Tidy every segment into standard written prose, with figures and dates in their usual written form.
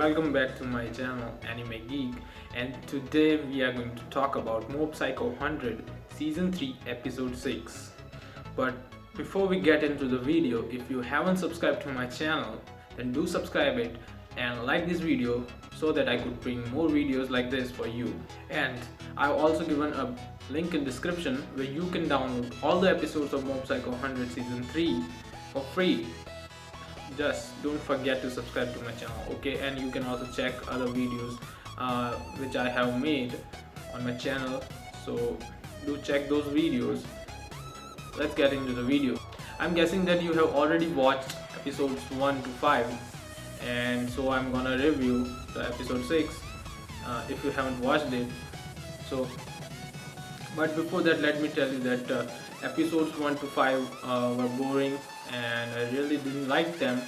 welcome back to my channel Anime Geek, and today we are going to talk about Mob Psycho 100 Season 3 Episode 6. But before we get into the video, if you haven't subscribed to my channel, then do subscribe it and like this video so that I could bring more videos like this for you. And I've also given a link in description where you can download all the episodes of Mob Psycho 100 Season 3 for free. Just don't forget to subscribe to my channel, okay? And you can also check other videos which I have made on my channel, so do check those videos. Let's get into the video. I'm guessing that you have already watched episodes 1 to 5, and so I'm gonna review the episode 6 if you haven't watched it. But before that, let me tell you that episodes 1 to 5 were boring and I really didn't like them.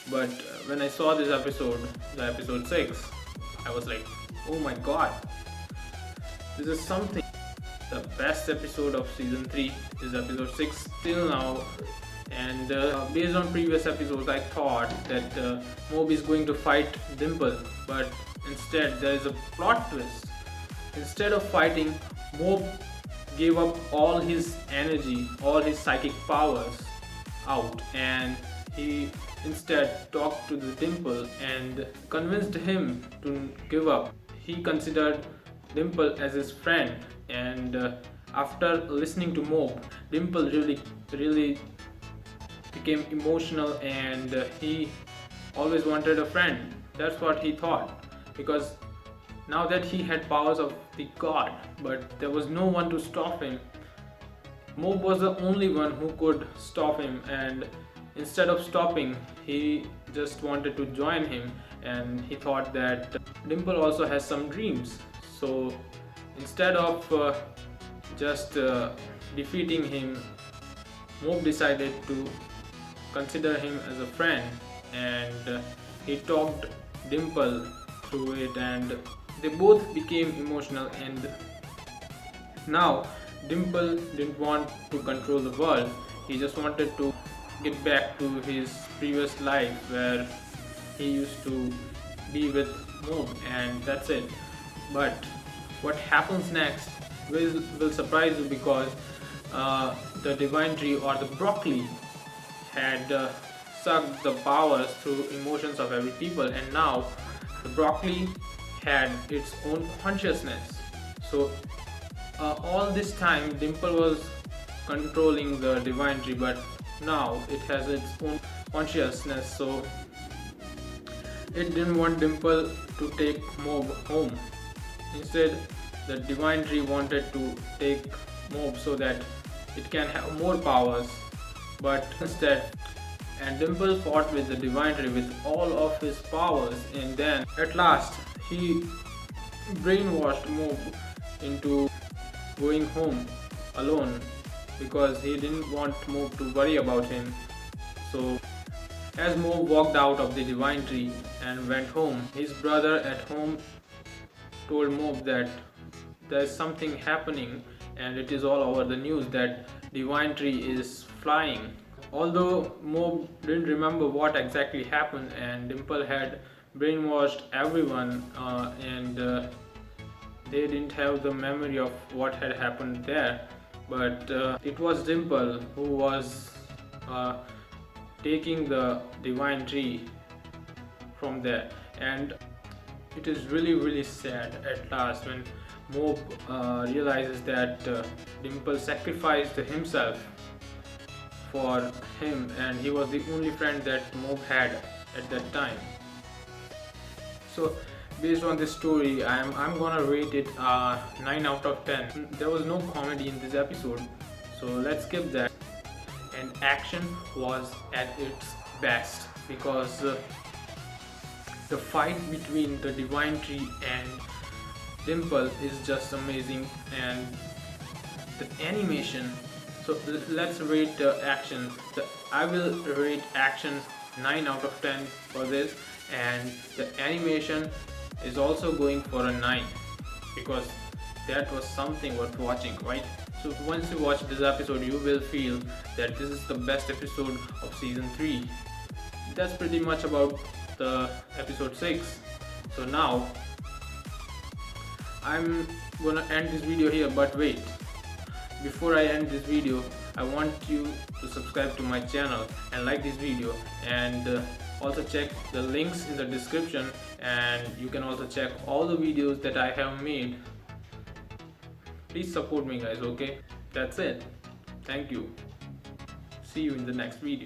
But when I saw this episode, the episode 6, I was like, oh my god, this is something. The best episode of season 3 is episode 6 till now. And based on previous episodes, I thought that Mob is going to fight Dimple, but instead there is a plot twist. Instead of fighting, Mob gave up all his energy, all his psychic powers out, and he instead talked to the Dimple and convinced him to give up. He considered Dimple as his friend, and after listening to Mob, Dimple really became emotional, and he always wanted a friend. That's what he thought, because now that he had powers of the god, but there was no one to stop him. Mob was the only one who could stop him, and instead of stopping, he just wanted to join him, and he thought that Dimple also has some dreams. So instead of just defeating him, Mob decided to consider him as a friend, and he talked Dimple through it, and they both became emotional. And now Dimple didn't want to control the world. He just wanted to get back to his previous life where he used to be with Mob, and that's it. But what happens next will surprise you, because the divine tree, or the broccoli, had sucked the powers through emotions of every people, and now the broccoli had its own consciousness. So all this time Dimple was controlling the divine tree, but now it has its own consciousness. So it didn't want Dimple to take Mob home. Instead, the divine tree wanted to take Mob so that it can have more powers. But instead, and Dimple fought with the divine tree with all of his powers, and then at last he brainwashed Mob into going home alone, because he didn't want Mob to worry about him. So as Mob walked out of the divine tree and went home, his brother at home told Mob that there's something happening, and it is all over the news that divine tree is flying. Although Mob didn't remember what exactly happened, and Dimple had brainwashed everyone, and they didn't have the memory of what had happened there. But it was Dimple who was taking the divine tree from there. And it is really sad at last when Mob realizes that Dimple sacrificed himself for him, and he was the only friend that Mob had at that time. So based on this story, I'm gonna rate it 9 out of 10. There was no comedy in this episode, so let's skip that. And action was at its best, because the fight between the divine tree and Dimple is just amazing, and the animation. So let's rate action. I will rate action 9 out of 10 for this, and the animation is also going for a 9, because that was something worth watching, right? So once you watch this episode, you will feel that this is the best episode of season 3. That's pretty much about the episode 6. So now I'm gonna end this video here, but wait, before I end this video, I want you to subscribe to my channel and like this video, and also check the links in the description, and you can also check all the videos that I have made. Please support me guys, okay? That's it. Thank you. See you in the next video.